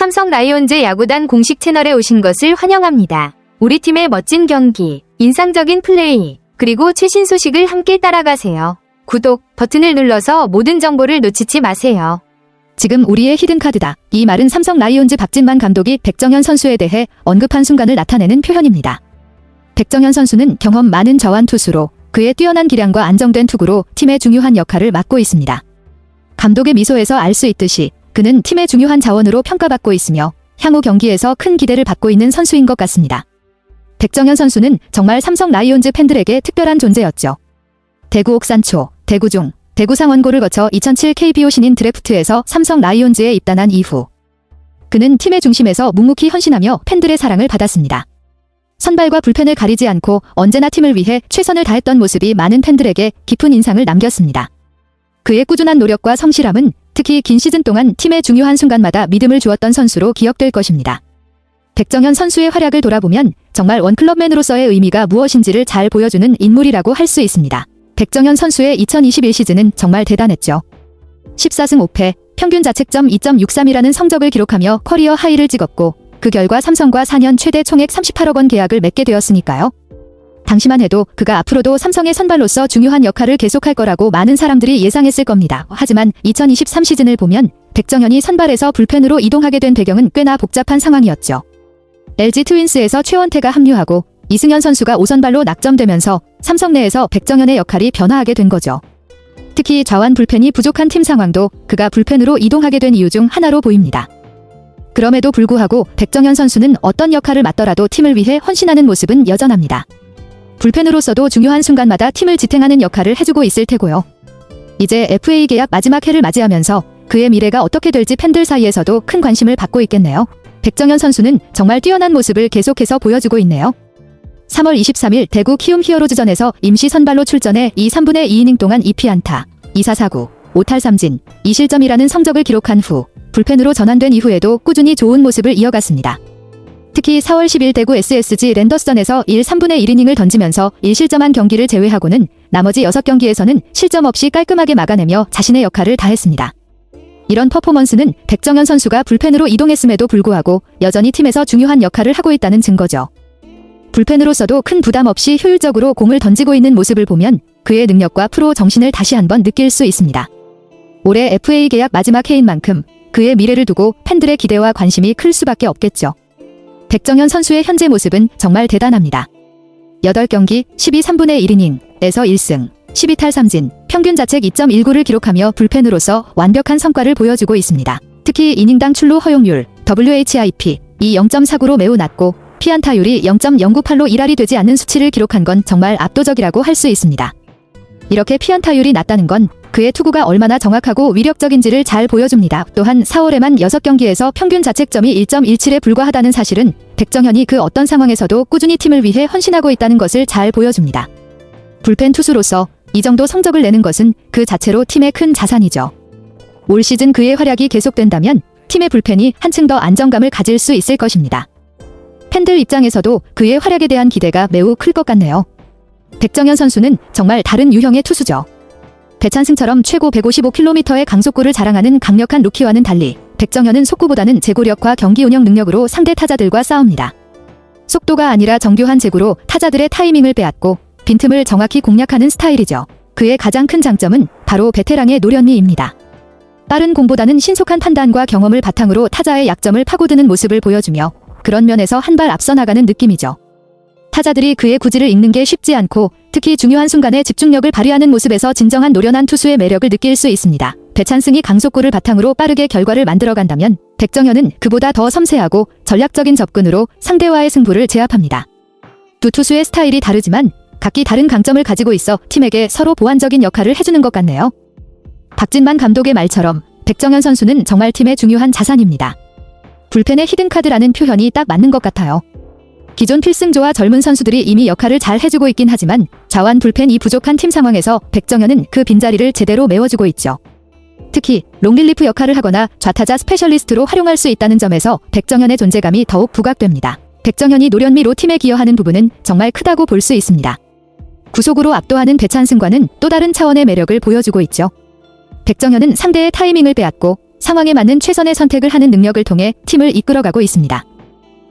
삼성 라이온즈 야구단 공식 채널에 오신 것을 환영합니다. 우리 팀의 멋진 경기, 인상적인 플레이, 그리고 최신 소식을 함께 따라가세요. 구독 버튼을 눌러서 모든 정보를 놓치지 마세요. 지금 우리의 히든카드다. 이 말은 삼성 라이온즈 박진만 감독이 백정현 선수에 대해 언급한 순간을 나타내는 표현입니다. 백정현 선수는 경험 많은 저완 투수로 그의 뛰어난 기량과 안정된 투구로 팀의 중요한 역할을 맡고 있습니다. 감독의 미소에서 알 수 있듯이 그는 팀의 중요한 자원으로 평가받고 있으며 향후 경기에서 큰 기대를 받고 있는 선수인 것 같습니다. 백정현 선수는 정말 삼성 라이온즈 팬들에게 특별한 존재였죠. 대구 옥산초, 대구중, 대구 상원고를 거쳐 2007 KBO 신인 드래프트에서 삼성 라이온즈에 입단한 이후 그는 팀의 중심에서 묵묵히 헌신하며 팬들의 사랑을 받았습니다. 선발과 불펜을 가리지 않고 언제나 팀을 위해 최선을 다했던 모습이 많은 팬들에게 깊은 인상을 남겼습니다. 그의 꾸준한 노력과 성실함은 특히 긴 시즌 동안 팀의 중요한 순간마다 믿음을 주었던 선수로 기억될 것입니다. 백정현 선수의 활약을 돌아보면 정말 원클럽맨으로서의 의미가 무엇인지를 잘 보여주는 인물이라고 할 수 있습니다. 백정현 선수의 2021 시즌은 정말 대단했죠. 14승 5패, 평균 자책점 2.63이라는 성적을 기록하며 커리어 하이를 찍었고 그 결과 삼성과 4년 최대 총액 38억 원 계약을 맺게 되었으니까요. 당시만 해도 그가 앞으로도 삼성의 선발로서 중요한 역할을 계속할 거라고 많은 사람들이 예상했을 겁니다. 하지만 2023 시즌을 보면 백정현이 선발에서 불펜으로 이동하게 된 배경은 꽤나 복잡한 상황이었죠. LG 트윈스에서 최원태가 합류하고 이승현 선수가 5선발로 낙점되면서 삼성 내에서 백정현의 역할이 변화하게 된 거죠. 특히 좌완 불펜이 부족한 팀 상황도 그가 불펜으로 이동하게 된 이유 중 하나로 보입니다. 그럼에도 불구하고 백정현 선수는 어떤 역할을 맡더라도 팀을 위해 헌신하는 모습은 여전합니다. 불펜으로서도 중요한 순간마다 팀을 지탱하는 역할을 해주고 있을 테고요. 이제 FA 계약 마지막 해를 맞이하면서 그의 미래가 어떻게 될지 팬들 사이에서도 큰 관심을 받고 있겠네요. 백정현 선수는 정말 뛰어난 모습을 계속해서 보여주고 있네요. 3월 23일 대구 키움 히어로즈전에서 임시 선발로 출전해 3분의 2이닝 동안 2피안타, 2사사구, 5탈삼진, 2실점이라는 성적을 기록한 후 불펜으로 전환된 이후에도 꾸준히 좋은 모습을 이어갔습니다. 특히 4월 10일 대구 SSG 랜더스전에서 3분의 1이닝을 던지면서 1실점한 경기를 제외하고는 나머지 6경기에서는 실점 없이 깔끔하게 막아내며 자신의 역할을 다했습니다. 이런 퍼포먼스는 백정현 선수가 불펜으로 이동했음에도 불구하고 여전히 팀에서 중요한 역할을 하고 있다는 증거죠. 불펜으로서도 큰 부담 없이 효율적으로 공을 던지고 있는 모습을 보면 그의 능력과 프로 정신을 다시 한번 느낄 수 있습니다. 올해 FA 계약 마지막 해인 만큼 그의 미래를 두고 팬들의 기대와 관심이 클 수밖에 없겠죠. 백정현 선수의 현재 모습은 정말 대단합니다. 8경기 12/3분의 1이닝에서 1승, 12탈삼진, 평균 자책 2.19를 기록하며 불펜으로서 완벽한 성과를 보여주고 있습니다. 특히 이닝당 출루 허용률, WHIP, 0.49로 매우 낮고 피안타율이 0.098로 1할이 되지 않는 수치를 기록한 건 정말 압도적이라고 할 수 있습니다. 이렇게 피안타율이 낮다는 건 그의 투구가 얼마나 정확하고 위력적인지를 잘 보여줍니다. 또한 4월에만 6경기에서 평균 자책점이 1.17에 불과하다는 사실은 백정현이 그 어떤 상황에서도 꾸준히 팀을 위해 헌신하고 있다는 것을 잘 보여줍니다. 불펜 투수로서 이 정도 성적을 내는 것은 그 자체로 팀의 큰 자산이죠. 올 시즌 그의 활약이 계속된다면 팀의 불펜이 한층 더 안정감을 가질 수 있을 것입니다. 팬들 입장에서도 그의 활약에 대한 기대가 매우 클 것 같네요. 백정현 선수는 정말 다른 유형의 투수죠. 배찬승처럼 최고 155km의 강속구를 자랑하는 강력한 루키와는 달리 백정현은 속구보다는 제구력과 경기 운영 능력으로 상대 타자들과 싸웁니다. 속도가 아니라 정교한 제구로 타자들의 타이밍을 빼앗고 빈틈을 정확히 공략하는 스타일이죠. 그의 가장 큰 장점은 바로 베테랑의 노련미입니다. 빠른 공보다는 신속한 판단과 경험을 바탕으로 타자의 약점을 파고드는 모습을 보여주며 그런 면에서 한 발 앞서 나가는 느낌이죠. 타자들이 그의 구질을 읽는 게 쉽지 않고 특히 중요한 순간에 집중력을 발휘하는 모습에서 진정한 노련한 투수의 매력을 느낄 수 있습니다. 배찬승이 강속구를 바탕으로 빠르게 결과를 만들어간다면 백정현은 그보다 더 섬세하고 전략적인 접근으로 상대와의 승부를 제압합니다. 두 투수의 스타일이 다르지만 각기 다른 강점을 가지고 있어 팀에게 서로 보완적인 역할을 해주는 것 같네요. 박진만 감독의 말처럼 백정현 선수는 정말 팀의 중요한 자산입니다. 불펜의 히든카드라는 표현이 딱 맞는 것 같아요. 기존 필승조와 젊은 선수들이 이미 역할을 잘 해주고 있긴 하지만 좌완 불펜이 부족한 팀 상황에서 백정현은 그 빈자리를 제대로 메워주고 있죠. 특히 롱릴리프 역할을 하거나 좌타자 스페셜리스트로 활용할 수 있다는 점에서 백정현의 존재감이 더욱 부각됩니다. 백정현이 노련미로 팀에 기여하는 부분은 정말 크다고 볼 수 있습니다. 구속으로 압도하는 배찬승과는 또 다른 차원의 매력을 보여주고 있죠. 백정현은 상대의 타이밍을 빼앗고 상황에 맞는 최선의 선택을 하는 능력을 통해 팀을 이끌어가고 있습니다.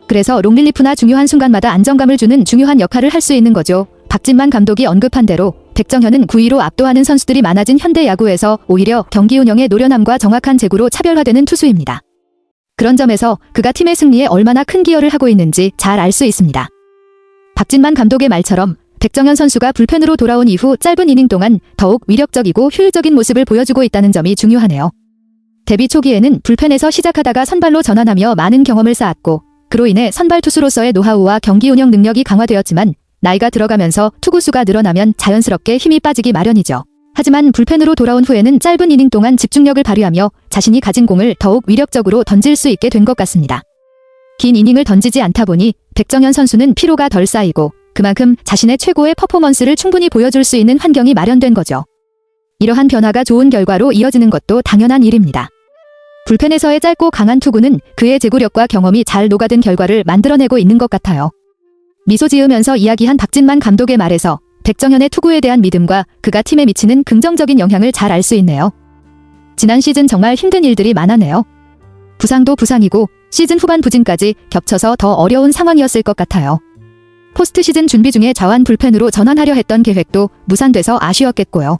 그래서 롱릴리프나 중요한 순간마다 안정감을 주는 중요한 역할을 할 수 있는 거죠. 박진만 감독이 언급한 대로 백정현은 9위로 압도하는 선수들이 많아진 현대 야구에서 오히려 경기 운영의 노련함과 정확한 제구로 차별화되는 투수입니다. 그런 점에서 그가 팀의 승리에 얼마나 큰 기여를 하고 있는지 잘 알 수 있습니다. 박진만 감독의 말처럼 백정현 선수가 불펜으로 돌아온 이후 짧은 이닝 동안 더욱 위력적이고 효율적인 모습을 보여주고 있다는 점이 중요하네요. 데뷔 초기에는 불펜에서 시작하다가 선발로 전환하며 많은 경험을 쌓았고 그로 인해 선발 투수로서의 노하우와 경기 운영 능력이 강화되었지만 나이가 들어가면서 투구수가 늘어나면 자연스럽게 힘이 빠지기 마련이죠. 하지만 불펜으로 돌아온 후에는 짧은 이닝 동안 집중력을 발휘하며 자신이 가진 공을 더욱 위력적으로 던질 수 있게 된 것 같습니다. 긴 이닝을 던지지 않다 보니 백정현 선수는 피로가 덜 쌓이고 그만큼 자신의 최고의 퍼포먼스를 충분히 보여줄 수 있는 환경이 마련된 거죠. 이러한 변화가 좋은 결과로 이어지는 것도 당연한 일입니다. 불펜에서의 짧고 강한 투구는 그의 제구력과 경험이 잘 녹아든 결과를 만들어내고 있는 것 같아요. 미소 지으면서 이야기한 박진만 감독의 말에서 백정현의 투구에 대한 믿음과 그가 팀에 미치는 긍정적인 영향을 잘 알 수 있네요. 지난 시즌 정말 힘든 일들이 많았네요. 부상도 부상이고 시즌 후반 부진까지 겹쳐서 더 어려운 상황이었을 것 같아요. 포스트 시즌 준비 중에 좌완 불펜으로 전환하려 했던 계획도 무산돼서 아쉬웠겠고요.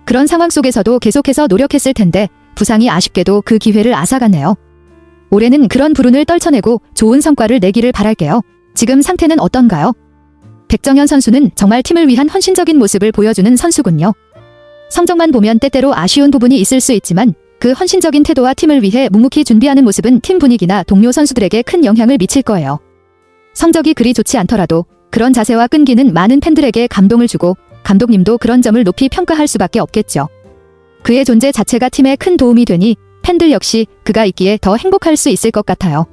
그런 상황 속에서도 계속해서 노력했을 텐데 부상이 아쉽게도 그 기회를 앗아갔네요. 올해는 그런 불운을 떨쳐내고 좋은 성과를 내기를 바랄게요. 지금 상태는 어떤가요? 백정현 선수는 정말 팀을 위한 헌신적인 모습을 보여주는 선수군요. 성적만 보면 때때로 아쉬운 부분이 있을 수 있지만 그 헌신적인 태도와 팀을 위해 묵묵히 준비하는 모습은 팀 분위기나 동료 선수들에게 큰 영향을 미칠 거예요. 성적이 그리 좋지 않더라도 그런 자세와 끈기는 많은 팬들에게 감동을 주고 감독님도 그런 점을 높이 평가할 수밖에 없겠죠. 그의 존재 자체가 팀에 큰 도움이 되니 팬들 역시 그가 있기에 더 행복할 수 있을 것 같아요.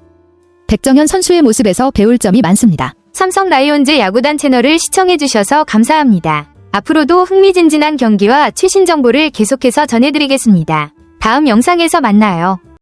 백정현 선수의 모습에서 배울 점이 많습니다. 삼성 라이온즈 야구단 채널을 시청해주셔서 감사합니다. 앞으로도 흥미진진한 경기와 최신 정보를 계속해서 전해드리겠습니다. 다음 영상에서 만나요.